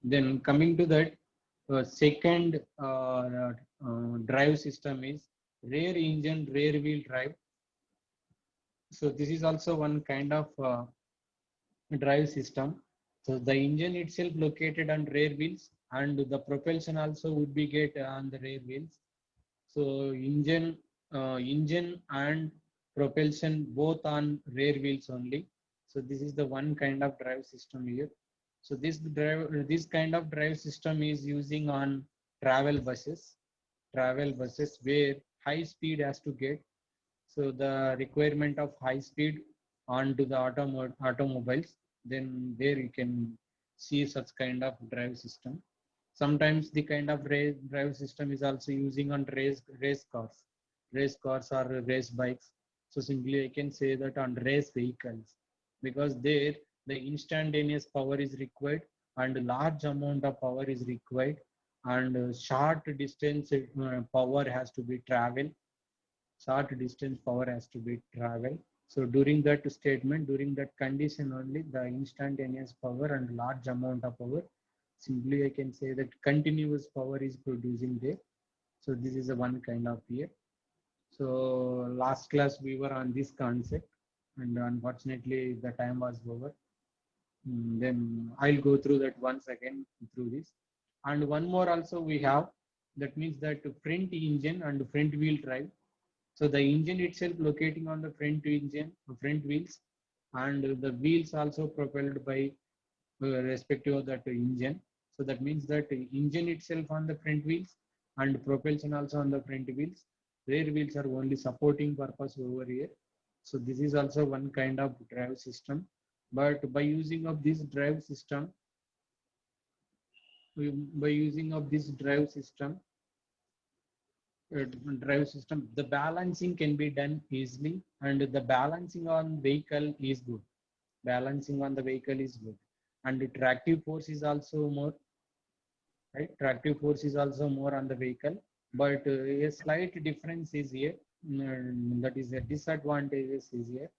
Then coming to that, second drive system is rear engine rear wheel drive. So this is also one kind of drive system. So the engine itself located on rear wheels, and the propulsion also would be get on the rear wheels. So engine and propulsion both on rear wheels only. So this is the one kind of drive system here. So this kind of drive system is using on travel buses, where high speed has to get. So the requirement of high speed onto the automobiles, then there you can see such kind of drive system. Sometimes the kind of drive system is also using on race cars or race bikes. So simply I can say that on race vehicles, because there the instantaneous power is required and large amount of power is required, and short distance power has to be traveled, short distance power has to be traveled. So during that statement, during that condition only, the instantaneous power and large amount of power, simply I can say that continuous power is producing there. So this is a one kind of here. So last class we were on this concept, and unfortunately the time was over. Then I'll go through that once again through this. And one more also we have, that means that front engine and front wheel drive. So the engine itself locating on the front wheels, and the wheels also propelled by respective of that engine. So that means that engine itself on the front wheels and propulsion also on the front wheels. Rear wheels are only supporting purpose over here. So this is also one kind of drive system. But by using of this drive system, by using of this uh, the balancing can be done easily, and the balancing on vehicle is good. Balancing on the vehicle is good, and the tractive force is also more, right? Tractive force is also more on the vehicle, but a slight difference is here. That is a disadvantage is here.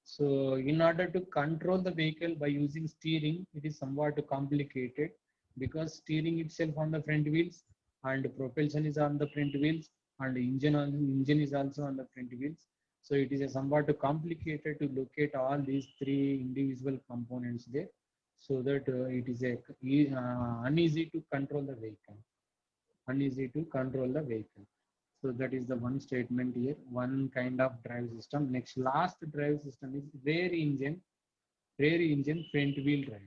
So in order to control the vehicle by using steering, it is somewhat complicated, because steering itself on the front wheels, and propulsion is on the front wheels, and engine is also on the front wheels. So it is a somewhat complicated to locate all these three individual components there, so that it is uneasy to control the vehicle. Uneasy to control the vehicle. So that is the one statement here, one kind of drive system. Next, last drive system is rear engine front wheel drive.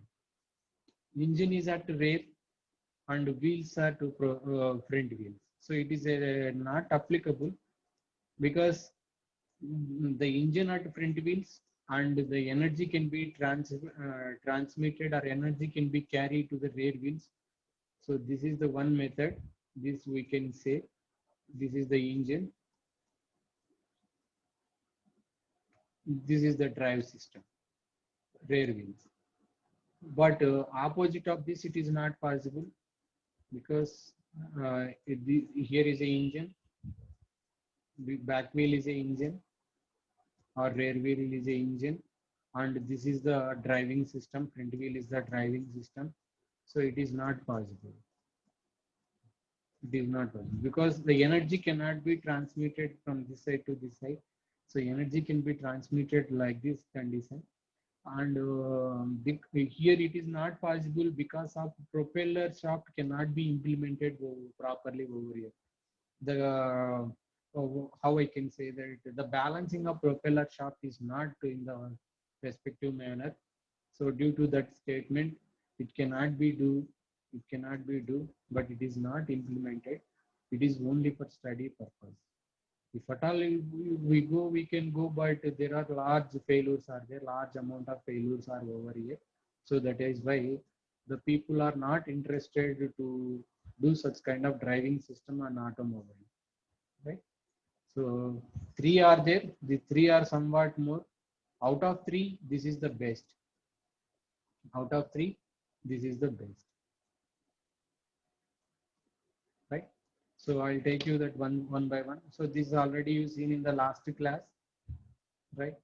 Engine is at rear and wheels are to front wheels. So it is not applicable, because the engine at front wheels, and the energy can be transmitted, or energy can be carried to the rear wheels. So this is the one method. This we can say, this is the engine, this is the drive system, rear wheels. But opposite of this, it is not possible, because here is a engine, the back wheel is a engine, or rear wheel is a engine, and this is the driving system, front wheel is the driving system. So it is not possible. It is not possible, because the energy cannot be transmitted from this side to this side. So energy can be transmitted like this condition, and here it is not possible, because of propeller shaft cannot be implemented properly over here. The how I can say that the balancing of propeller shaft is not in the respective manner. So due to that statement, it cannot be do, but it is not implemented. It is only for study purpose. If at all we go, we can go, but there are large failures are there, large amount of failures are over here. So that is why the people are not interested to do such kind of driving system on automobile, right? So three are there. The three are somewhat more. Out of three, this is the best. Out of three, this is the best, right? So I'll take you that one by one. So this is already you seen in the last class, right?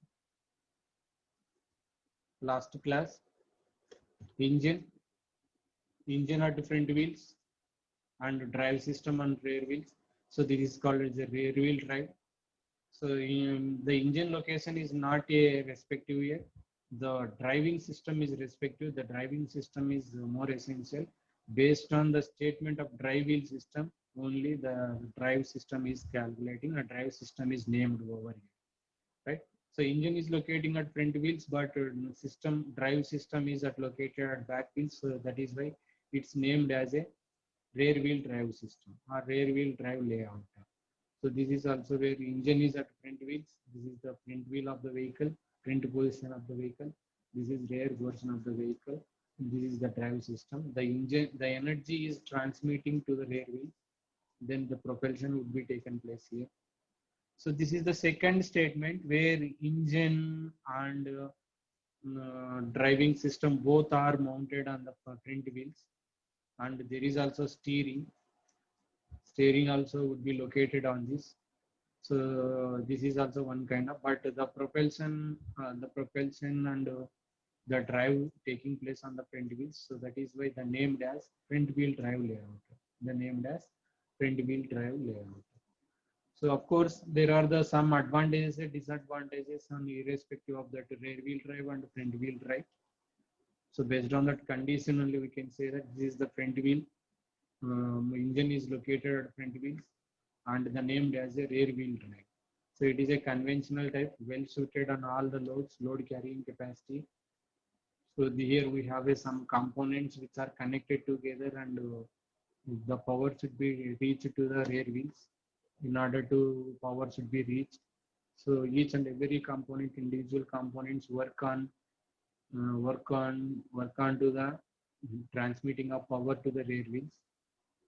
Last class, engine, engine at front wheels and drive system on rear wheels. So this is called as a rear wheel drive. So the engine location is not a respective yet. The driving system is respective. The driving system is more essential. Based on the statement of drive wheel system, only the drive system is calculating. A drive system is named over here, right? So engine is locating at front wheels, but system drive system is at located at back wheels. So that is why it's named as a rear wheel drive system or rear wheel drive layout. So this is also where engine is at front wheels. This is the front wheel of the vehicle, front position of the vehicle. This is rear portion of the vehicle. This is the drive system. The engine, the energy is transmitting to the rear wheel. Then the propulsion would be taken place here. So this is the second statement where engine and driving system both are mounted on the front wheels, and there is also steering. Steering also would be located on this. So this is also one kind of, but the propulsion and the drive taking place on the front wheels. So that is why the named as front wheel drive layout. The named as front wheel drive layout. So of course there are the some advantages and disadvantages on irrespective of that rear wheel drive and front wheel drive. So based on that condition only we can say that this is the front wheel. Engine is located at front wheels and the named as a rear wheel drive. So it is a conventional type, well suited on all the loads, load carrying capacity. So here we have some components which are connected together, and the power should be reached to the rear wheels. In order to power should be reached. So each and every component, individual components work on to the transmitting of power to the rear wheels.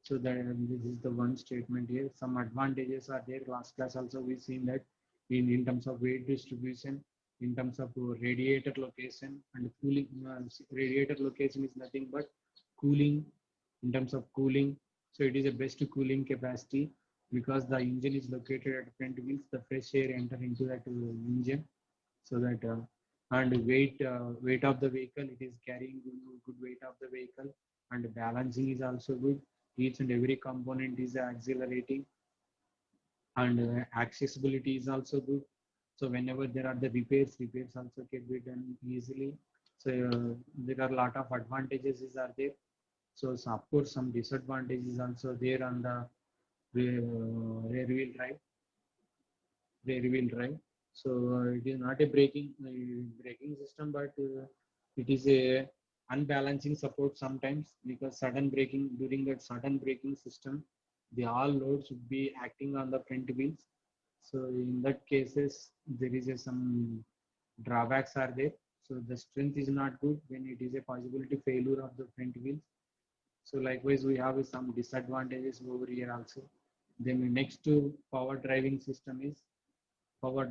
So that this is the one statement here. Some advantages are there. Last class also we seen that in terms of weight distribution, in terms of radiator location and cooling. Radiator location is nothing but cooling. In terms of cooling, so it is a best cooling capacity because the engine is located at front wheels. The fresh air enter into that engine, so that and weight of the vehicle, it is carrying good weight of the vehicle, and balancing is also good. Each and every component is accelerating, and accessibility is also good. So whenever there are the repairs also can be done easily. So there are a lot of advantages are there. So of course some disadvantages also there on the rear wheel drive. So it is not a braking system, but it is a unbalancing support sometimes, because sudden braking, during that sudden braking system, the all loads should be acting on the front wheels. So in that cases, there is some drawbacks are there. So the strength is not good when it is a possibility failure of the front wheels. So likewise, we have some disadvantages over here also. Then next to power driving system is front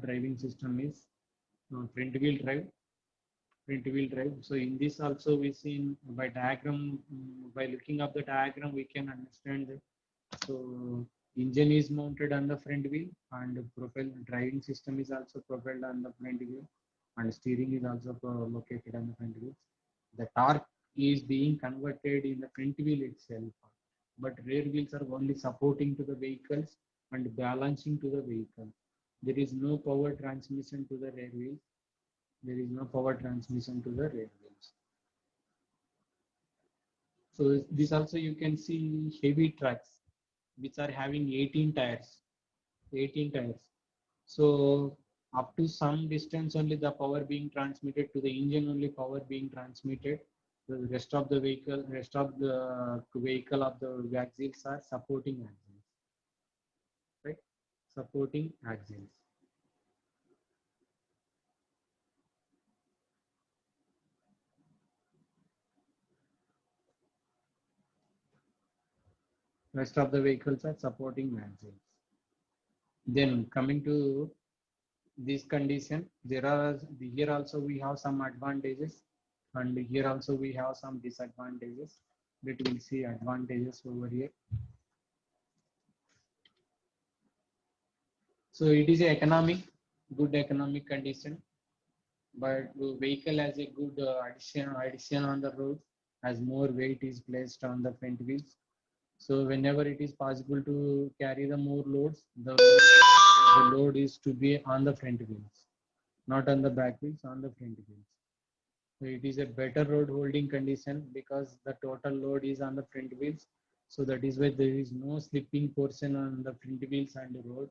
wheel drive. So in this also we seen by diagram, by looking up the diagram, we can understand that. So engine is mounted on the front wheel, and driving system is also propelled on the front wheel, and steering is also located on the front wheels. The torque is being converted in the front wheel itself, but rear wheels are only supporting to the vehicles and balancing to the vehicle. There is no power transmission to the rear wheels. There is no power transmission to the rear wheels. So this also you can see heavy trucks which are having 18 tires. 18 tires. So up to some distance only the power being transmitted to the engine, only power being transmitted. The rest of the vehicle of the axles are supporting axles, right? Supporting axles. Rest of the vehicles are supporting axles. Then coming to this condition, there are here also we have some advantages, and here also we have some disadvantages. Let me see advantages over here. So it is a good economic condition, but the vehicle has a good addition on the road. as more weight is placed on the front wheels. So whenever it is possible to carry the more loads, the load is to be on the front wheels, not on the back wheels, on the front wheels. So it is a better road holding condition because the total load is on the front wheels. So that is why there is no slipping portion on the front wheels and the road.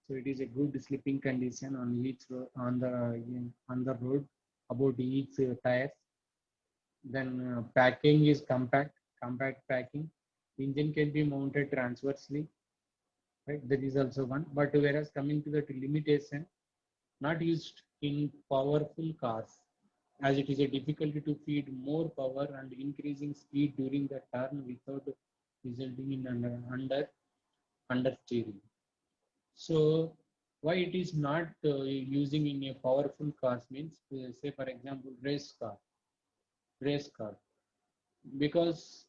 So it is a good slipping condition on each on the road about each tire. Then packing is compact packing. Engine can be mounted transversely, right? That is also one. But whereas coming to the limitation, not used in powerful cars, as it is a difficulty to feed more power and increasing speed during the turn without resulting in understeering. So why it is not using in a powerful cars means, say for example, race car, because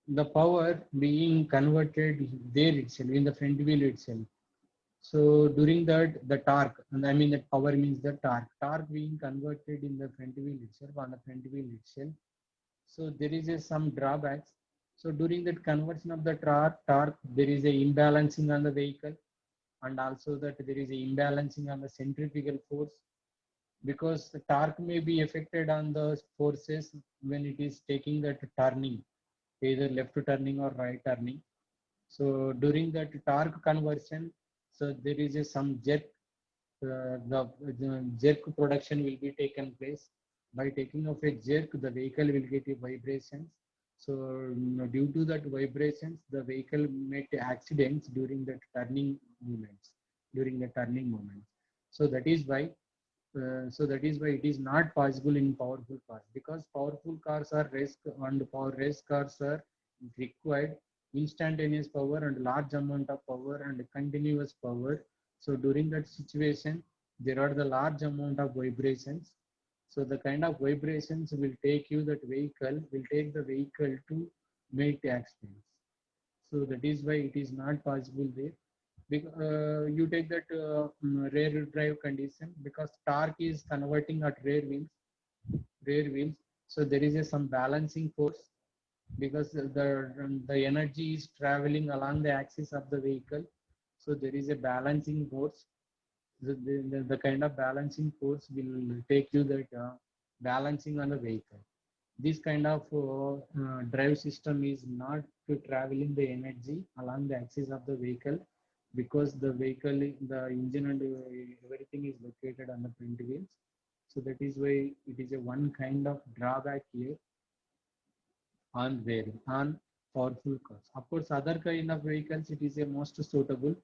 the power being converted there itself in the front wheel itself. So during that, the torque, and I mean that power means the torque being converted in the front wheel itself, on the front wheel itself. So there is some drawbacks. So during that conversion of the torque, there is a imbalancing on the vehicle, and also that there is a imbalancing on the centrifugal force, because the torque may be affected on the forces when it is taking that turning, either left turning or right turning. So during that torque conversion, so there is some jerk, the jerk production will be taken place. By taking of a jerk, the vehicle will get a vibrations. So due to that vibrations, the vehicle made accidents during the turning movements, during the turning moments. So that is why it is not possible in powerful cars, because powerful cars are race, and power race cars are required instantaneous power and large amount of power and continuous power. So during that situation, there are the large amount of vibrations. So the kind of vibrations will take the vehicle to make accidents. So that is why it is not possible there. You take that rear drive condition, because torque is converting at rear wheels. So there is some balancing force, because the energy is traveling along the axis of the vehicle. So there is a balancing force. The kind of balancing force will take you that balancing on the vehicle. This kind of drive system is not to traveling the energy along the axis of the vehicle, because the engine and everything is located on the front wheels. So that is why it is a one kind of drawback here on powerful cars. Of course, other kind of vehicles it is a most suitable.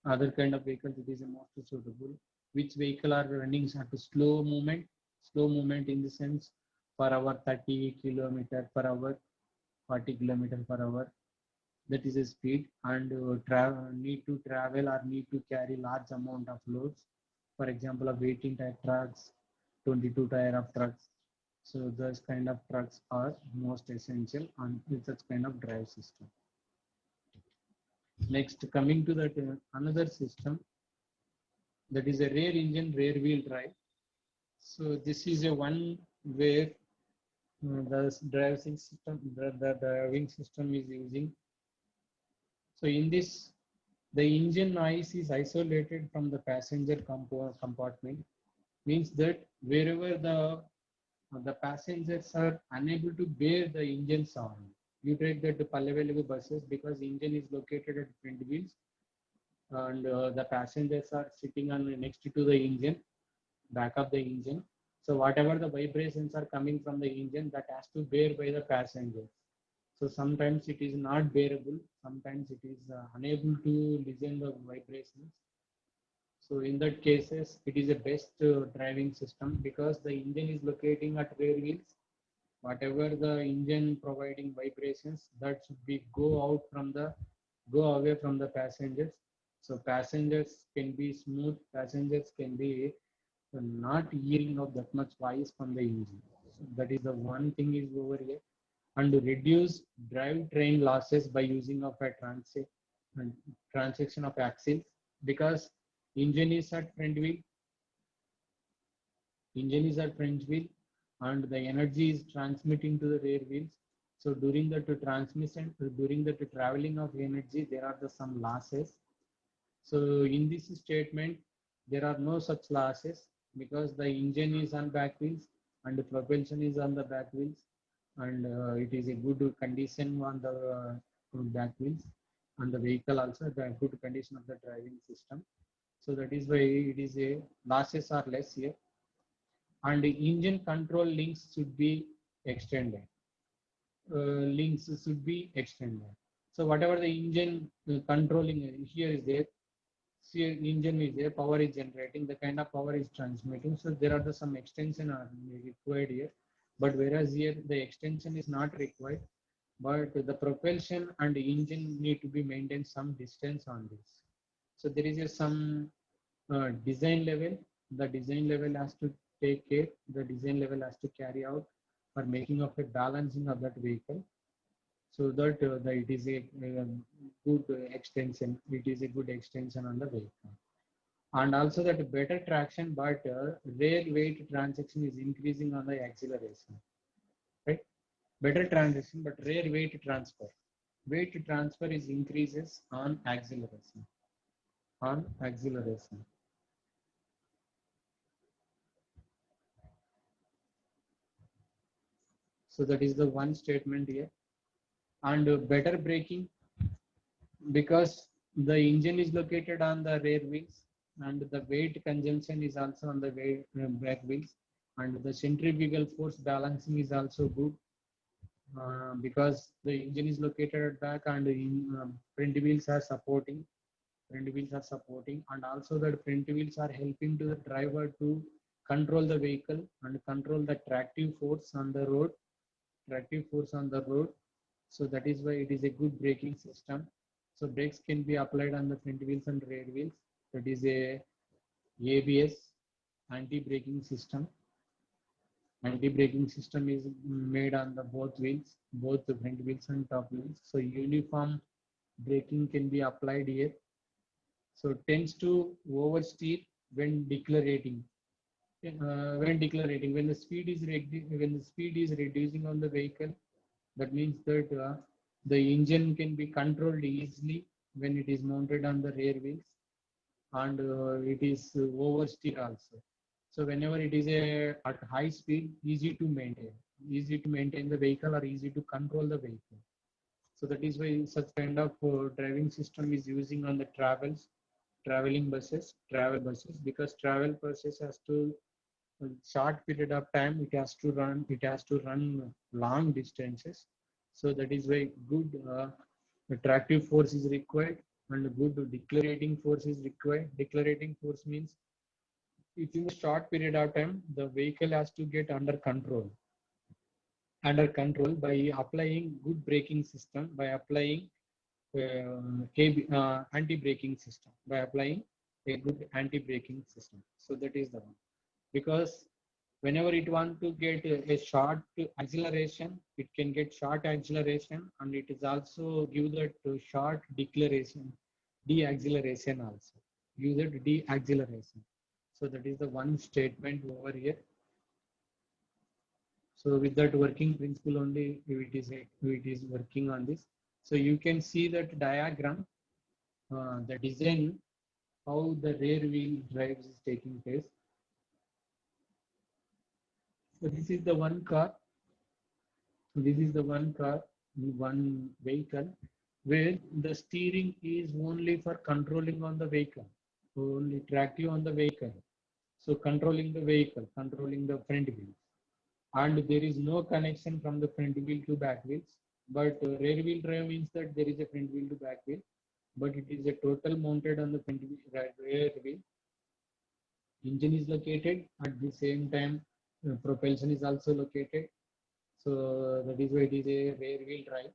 Other kind of vehicles it is a most suitable. Which vehicle are running at a slow movement in the sense per hour 30 kilometer per hour, 40 kilometer per hour. That is a speed, and need to travel or need to carry large amount of loads. For example, of 18 tire trucks, 22 tire of trucks. So those kind of trucks are most essential on such kind of drive system. Next, coming to that another system, that is a rear engine rear wheel drive. So this is a one where the the driving system is using. So in this, the engine noise is isolated from the passenger compartment. Means that wherever the passengers are unable to bear the engine sound. You take that to Pallevelu buses, because engine is located at front wheels, and the passengers are sitting on next to the engine, back of the engine. So whatever the vibrations are coming from the engine, that has to bear by the passengers. So sometimes it is not bearable, sometimes it is unable to listen the vibrations. So in that cases, it is a best driving system, because the engine is locating at rear wheels. Whatever the engine providing vibrations, that should be go away from the passengers. So passengers can be smooth, passengers can be not hearing of that much voice from the engine. So that is the one thing is over here. And reduce drivetrain losses by using of a transaction of axles, because engine is at front wheel, engine is at front wheel, and the energy is transmitting to the rear wheels. So during the transmission, during the traveling of energy, there are some losses. So in this statement, there are no such losses because the engine is on back wheels and the propulsion is on the back wheels, and it is a good condition on the back wheels, and the vehicle also the good condition of the driving system. So that is why it is a losses are less here, and the engine control links should be extended. Links should be extended. So whatever the engine controlling here is there, see engine is there, power is generating, the kind of power is transmitting. So there are some extension are required here, but whereas here the extension is not required, but the propulsion and the engine need to be maintained some distance on this. So there is some design level. The design level has to take care. The design level has to carry out for making of a balancing of that vehicle, so that it is a good extension. It is a good extension on the vehicle, and also that better traction, but rear weight transaction is increasing on the acceleration, right? Better transition, but rear weight transfer. Weight transfer is increases on acceleration. On acceleration. So that is the one statement here. And better braking, because the engine is located on the rear wheels and the weight consumption is also on the back wheels, and the centrifugal force balancing is also good because the engine is located at back and front wheels are supporting. Front wheels are supporting, and also the front wheels are helping to the driver to control the vehicle and control the tractive force on the road. Tractive force on the road. So that is why it is a good braking system. So brakes can be applied on the front wheels and rear wheels. That is a ABS, anti-braking system. Anti-braking system is made on the both wheels, both the front wheels and top wheels. So uniform braking can be applied here. So tends to oversteer when decelerating. When the speed is reducing on the vehicle, that means that the engine can be controlled easily when it is mounted on the rear wheels, and it is oversteer also. So whenever it is at high speed, easy to maintain the vehicle or easy to control the vehicle. So that is why such kind of driving system is using on the travel buses, because travel buses has to short period of time it has to run long distances. So that is why good attractive force is required and good declarating force is required. Declarating force means within a short period of time the vehicle has to get under control by applying good braking system, by applying anti-braking system, by applying a good anti-braking system. So that is the one, because whenever it want to get a short acceleration, it can get short acceleration, and it is also give that short declaration, de-acceleration also. Use it de-acceleration. So that is the one statement over here. So with that working principle only, it is working on this. So you can see that diagram, the design, how the rear wheel drives is taking place. So this is the one car. This is the one vehicle where the steering is only for controlling on the vehicle, only tractive on the vehicle. So controlling the vehicle, controlling the front wheels, and there is no connection from the front wheel to back wheels. But rear wheel drive means that there is a front wheel to back wheel, but it is a total mounted on the front wheel, rear wheel. Engine is located at the same time. Propulsion is also located. So that is why it is a rear wheel drive.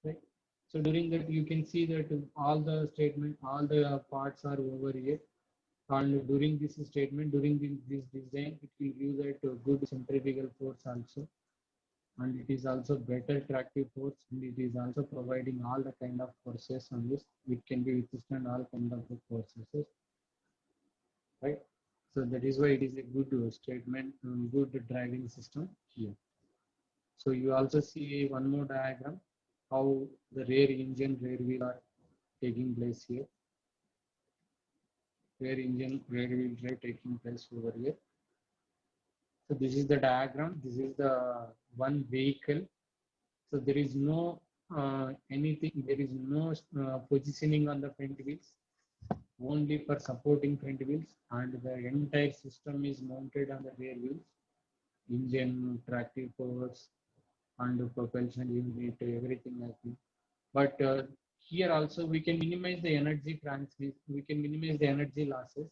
Right. So during that, you can see that all the parts are over here. And during this statement, during this design, it will give that good centrifugal force also. And it is also better tractive force. And it is also providing all the kind of forces on this. It can be withstand all kind of forces. Right. So that is why it is a good statement, good driving system here. So you also see one more diagram, how the rear engine, rear wheel are taking place here. Rear engine, rear wheel drive taking place over here. So this is the diagram. This is the one vehicle. So there is no anything. There is no positioning on the front wheels, only for supporting front wheels, and the entire system is mounted on the rear wheels. Engine, tractive force, and propulsion unit, everything has been. But here also we can minimize the energy transfer. We can minimize the energy losses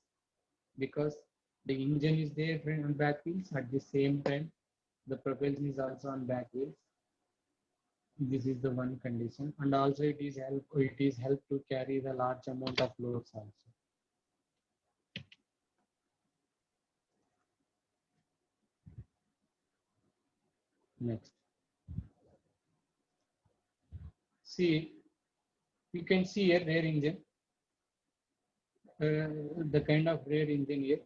because the engine is there on back wheels. At the same time, the propulsion is also on back wheels. This is the one condition, and also it is help to carry the large amount of loads also. Next, see, you can see a rear engine, the kind of rear engine here.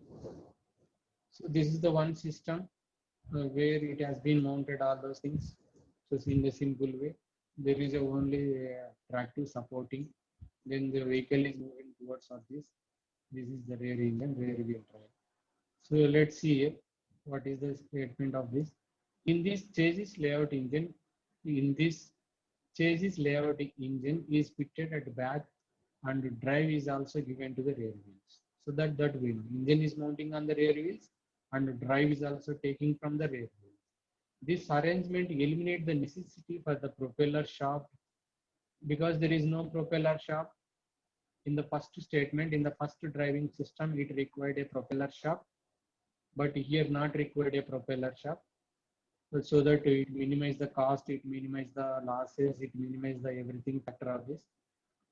So this is the one system where it has been mounted all those things. So in the simple way, there is a only tractive supporting. Then the vehicle is moving towards of this. This is the rear engine, rear wheel drive. So let's see here, what is the statement of this. In this chassis layout engine, in this chassis layout engine is fitted at back, and drive is also given to the rear wheels. So that wheel engine is mounting on the rear wheels, and drive is also taking from the rear wheels. This arrangement eliminates the necessity for the propeller shaft because there is no propeller shaft. In the first statement, in the first driving system, it required a propeller shaft, but here not required a propeller shaft. So that it minimize the cost, it minimize the losses, it minimize the everything factor of this.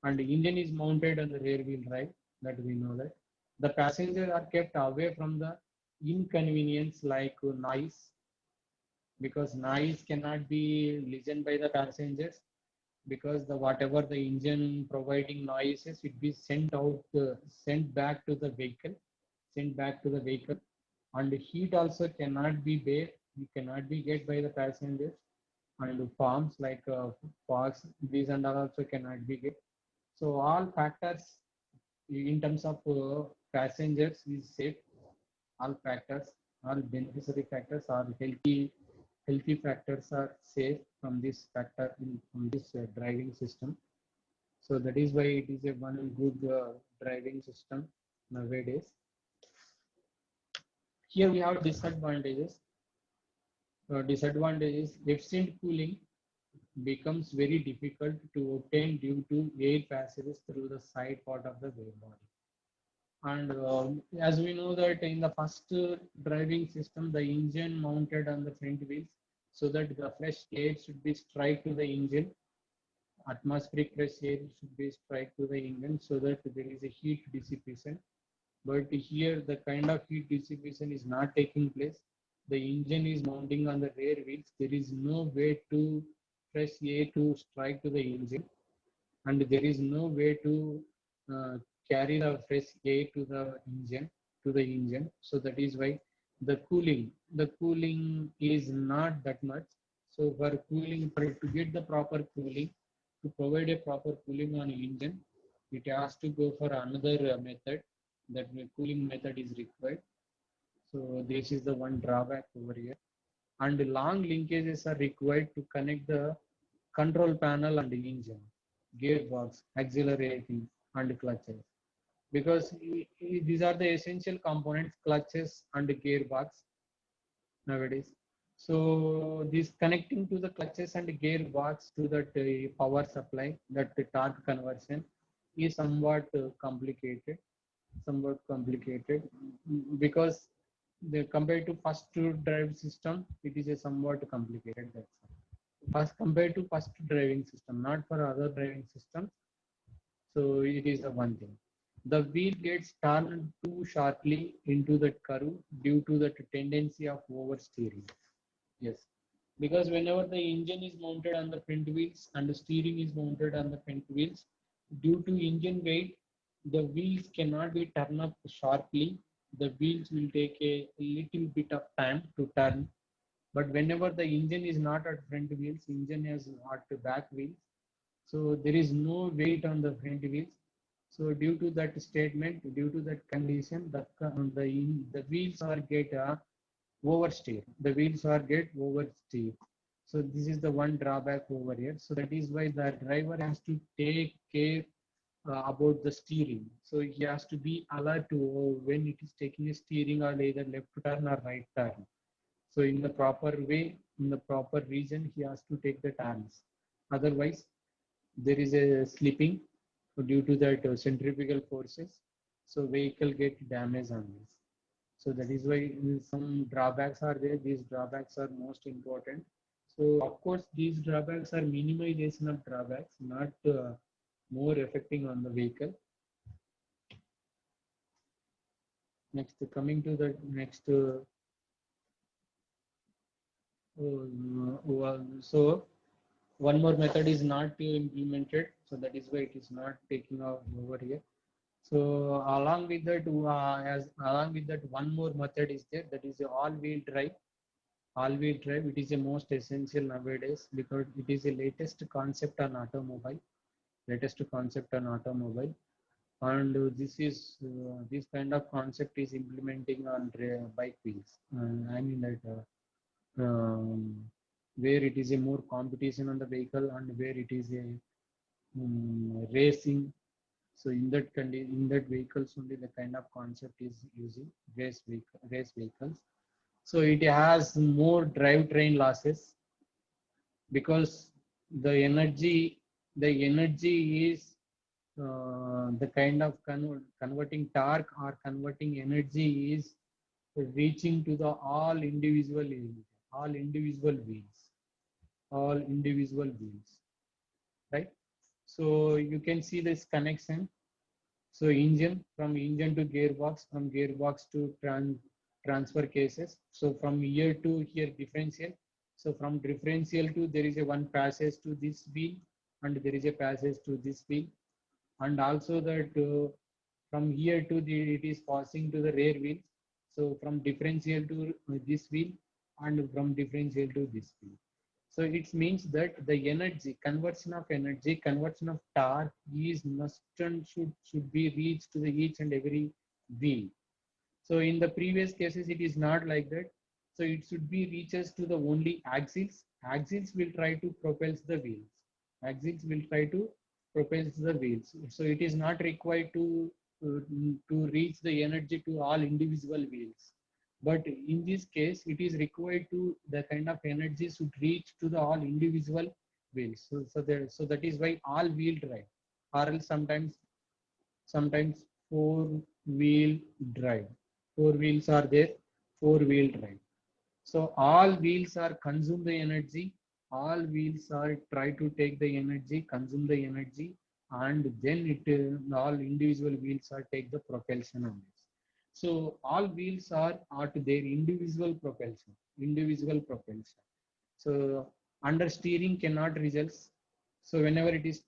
And the engine is mounted on the rear wheel drive, that we know that. The passengers are kept away from the inconvenience like noise, because noise cannot be listened by the passengers, because the whatever the engine providing noises, it be sent out, sent back to the vehicle, sent back to the vehicle. And heat also cannot be there, you cannot be get by the passengers. And farms like fogs, these and all also cannot be get. So all factors in terms of passengers is safe. All factors, all beneficiary factors, are healthy factors are safe from this factor from this driving system. So that is why it is a one good driving system nowadays. Here we have disadvantages. Disadvantages: efficient cooling becomes very difficult to obtain due to air passages through the side part of the wave body. And as we know that in the first driving system, the engine mounted on the front wheels, so that the fresh air should be strike to the engine. Atmospheric fresh air should be strike to the engine, so that there is a heat dissipation. But here the kind of heat dissipation is not taking place. The engine is mounting on the rear wheels. There is no way to fresh air to strike to the engine, and there is no way to uh, carry the fresh air to the engine. So that is why the cooling is not that much. So for cooling, for to get the proper cooling, to provide a proper cooling on engine, it has to go for another method. That cooling method is required. So this is the one drawback over here. And long linkages are required to connect the control panel and the engine, gearbox, accelerating, and clutches. Because these are the essential components, clutches and gearbox nowadays. So this connecting to the clutches and gearbox to that power supply, that torque conversion is somewhat complicated, because compared to first drive system, it is a somewhat complicated. That's all. First compared to first driving system, not for other driving systems. So it is a one thing. The wheel gets turned too sharply into that curve due to the tendency of oversteering. Yes, because whenever the engine is mounted on the front wheels and the steering is mounted on the front wheels, due to engine weight, the wheels cannot be turned up sharply, the wheels will take a little bit of time to turn. But whenever the engine is not at front wheels, engine is at back wheels. So there is no weight on the front wheels. So due to that statement, due to that condition, the wheels are get oversteer. The wheels are get oversteer. So this is the one drawback over here. So that is why the driver has to take care about the steering. So he has to be alert to when it is taking a steering or either left turn or right turn. So in the proper way, in the proper region, he has to take the turns. Otherwise, there is a slipping due to that centrifugal forces. So vehicle get damaged on this. So that is why some drawbacks are there. These drawbacks are most important. So of course, these drawbacks are minimization of drawbacks, not more affecting on the vehicle. Next, coming to the next. So one more method is not implemented. So that is why it is not taking off over here. So along with that, one more method is there. That is a all-wheel drive. All-wheel drive. It is the most essential nowadays because it is the latest concept on automobile. Latest concept on automobile, and this kind of concept is implementing on bike wheels. I mean that where it is a more competition on the vehicle and where it is a racing. So in that vehicles only the kind of concept is using race vehicles. So it has more drivetrain losses because the energy is the kind of converting torque or converting energy is reaching to the all individual wheels, right? So you can see this connection. So from engine to gearbox, from gearbox to transfer cases. So from here to here differential. So from differential to there is a one passage to this wheel and there is a passage to this wheel. And also that from here to it is passing to the rear wheel. So from differential to this wheel and from differential to this wheel. So it means that the energy, conversion of torque is must and should be reached to the each and every wheel. So in the previous cases, it is not like that. So it should be reaches to the only axles. Axles will try to propel the wheels. Axles will try to propel the wheels. So it is not required to reach the energy to all individual wheels. But in this case, it is required to the kind of energy should reach to the all individual wheels. So that is why all wheel drive, or else sometimes four-wheel drive. Four wheels are there, four-wheel drive. So all wheels are consume the energy. All wheels are try to take the energy, consume the energy, and then all individual wheels are take the propulsion on this. So all wheels are to their individual propulsion, individual propulsion. So under steering cannot results. So whenever it is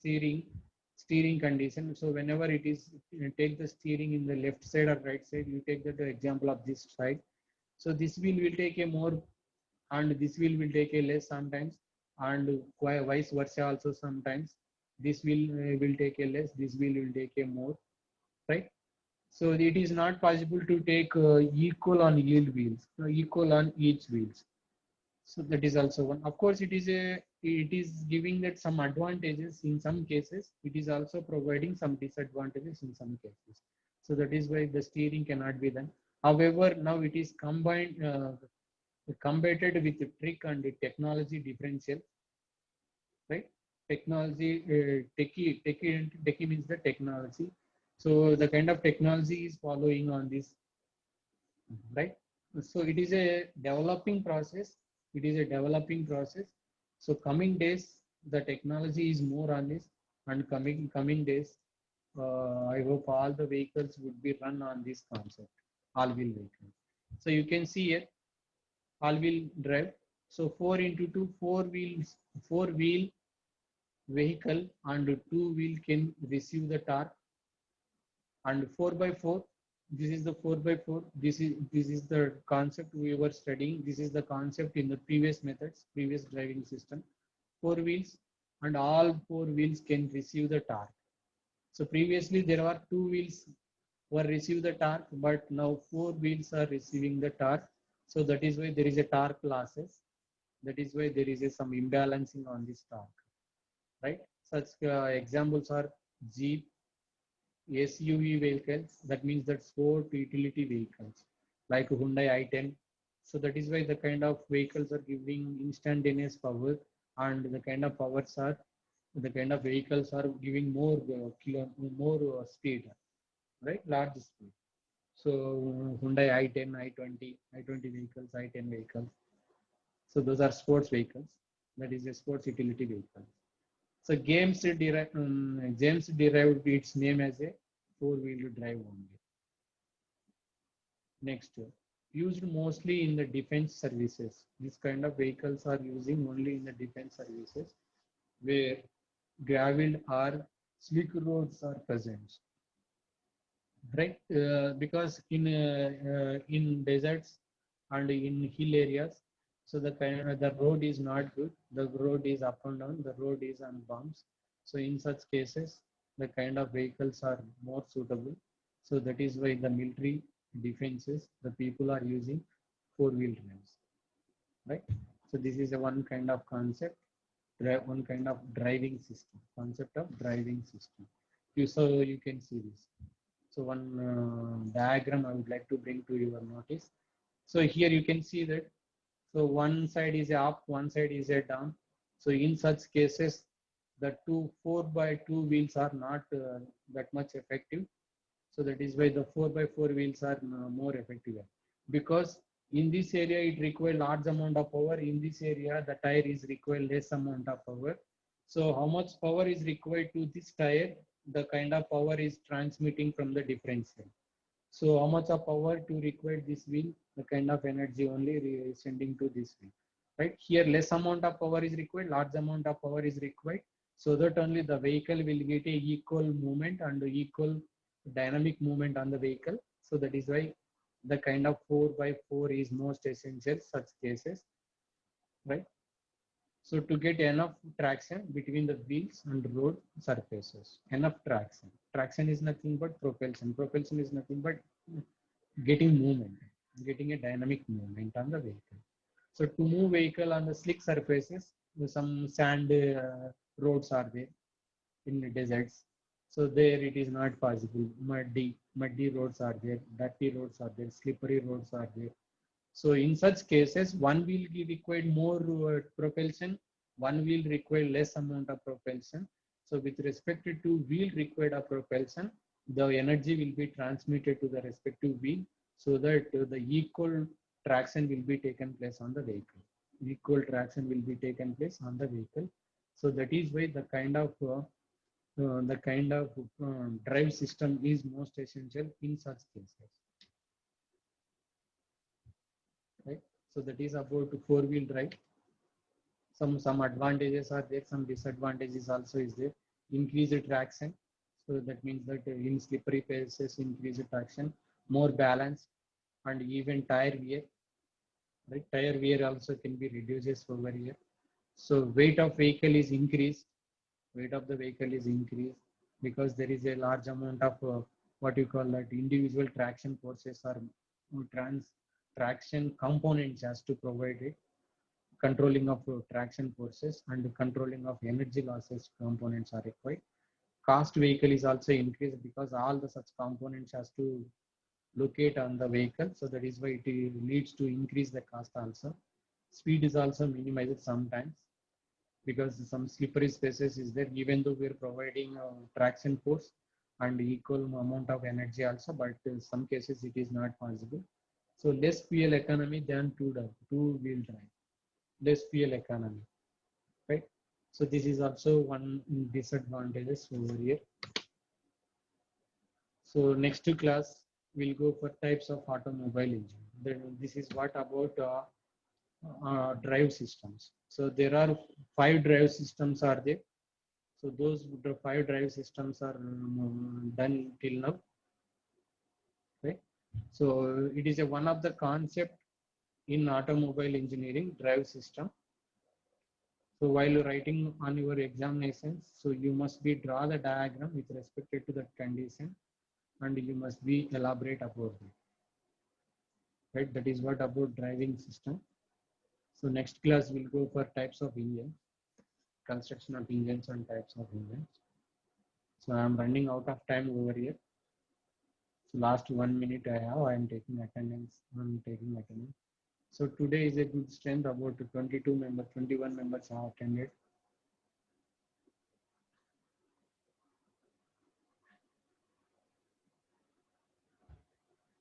steering condition, so whenever it is take the steering in the left side or right side, you take the example of this side. So this wheel will take a more and this wheel will take a less sometimes, and vice versa also sometimes. This will take a less, this wheel will take a more, right? So it is not possible to take equal on yield wheels, equal on each wheels. So that is also one. Of course, it is giving that some advantages in some cases. It is also providing some disadvantages in some cases. So that is why the steering cannot be done. However, now it is combined with the trick and the technology differential, right? Techie means the technology. So the kind of technology is following on this, right? So it is a developing process. It is a developing process. So coming days, the technology is more on this, and coming days, I hope all the vehicles would be run on this concept, all-wheel vehicle. So you can see here, all-wheel drive. So 4x2, four-wheel vehicle and two-wheel can receive the torque, and 4x4 this is the 4x4. This is the concept we were studying. This is the concept in the previous methods, previous driving system. 4 wheels, and all 4 wheels can receive the torque. So previously there were 2 wheels were receive the torque, but now 4 wheels are receiving the torque. So that is why there is a torque losses. That is why there is some imbalancing on this torque, right? Such examples are Jeep, SUV vehicles. That means that sport utility vehicles like Hyundai i10. So that is why the kind of vehicles are giving instantaneous power, and the kind of powers are the kind of vehicles are giving more speed, right? Large speed. So Hyundai i10, i20 vehicles, i10 vehicles. So those are sports vehicles. That is a sports utility vehicle. So James derived its name as a four-wheel drive only. Next, used mostly in the defense services. This kind of vehicles are using only in the defense services where gravel or slick roads are present, right? Because in deserts and in hill areas, so the road is not good. The road is up and down. The road is on bumps. So in such cases, the kind of vehicles are more suitable. So that is why the military defenses, the people are using four-wheel drives, right? So this is a one kind of concept, one kind of driving system, concept of driving system. So you can see this. So one diagram I would like to bring to your notice. So here you can see that. So one side is a up, one side is a down. So in such cases, the 4x2 wheels are not that much effective. So that is why the 4x4 wheels are more effective, because in this area it requires large amount of power. In this area the tire is require less amount of power. So how much power is required to this tire, the kind of power is transmitting from the differential. So how much of power to require this wheel, the kind of energy only sending to this wheel, right? Here less amount of power is required, large amount of power is required, so that only the vehicle will get a equal movement and equal dynamic movement on the vehicle. So that is why the kind of 4x4 is most essential such cases, right? So to get enough traction between the wheels and road surfaces, enough traction. Traction is nothing but propulsion. Propulsion is nothing but getting movement, getting a dynamic movement on the vehicle. So to move vehicle on the slick surfaces, some sand roads are there in the deserts. So there it is not possible. Muddy roads are there, dirty roads are there, slippery roads are there. So in such cases, one wheel required more propulsion, one wheel required less amount of propulsion. So with respect to wheel required of propulsion, the energy will be transmitted to the respective wheel, so that the equal traction will be taken place on the vehicle. Equal traction will be taken place on the vehicle. So that is why the kind of drive system is most essential in such cases, right? So that is about four-wheel drive. Some advantages are there, some disadvantages also is there. Increased traction, so that means that in slippery places increased traction, more balance, and even tire wear, right? Tire wear also can be reduced over here. So weight of vehicle is increased, weight of the vehicle is increased, because there is a large amount of what you call that individual traction forces or traction components has to provide it. Controlling of traction forces and controlling of energy losses components are required. Cost vehicle is also increased, because all the such components has to locate on the vehicle. So that is why it leads to increase the cost also. Speed is also minimized sometimes, because some slippery spaces is there, even though we are providing traction force and equal amount of energy also, but in some cases it is not possible. So less fuel economy than two-wheel drive, less fuel economy, right? So this is also one disadvantages over here. So next class we'll go for types of automobile engine. Then this is what about drive systems. So there are 5 drive systems are there. So those the 5 drive systems are done till now, right? So it is one of the concept in automobile engineering, drive system. So while writing on your examinations, so you must be draw the diagram with respect to that condition, and you must be elaborate about it. Right? That is what about driving system. So next class we'll go for types of engines, construction of engines and types of engines. So I'm running out of time over here. So last 1 minute I have, I am taking attendance. So today is a good strength, about 22 members, 21 members have attended.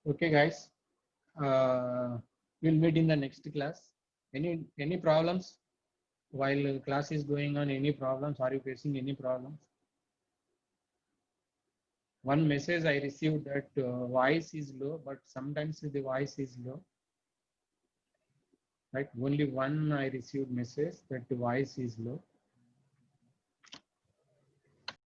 Okay guys, we'll meet in the next class. Any problems while class is going on? Any problems? Are you facing any problems? One message I received that voice is low, but sometimes the voice is low. Right? Only one I received message that the voice is low.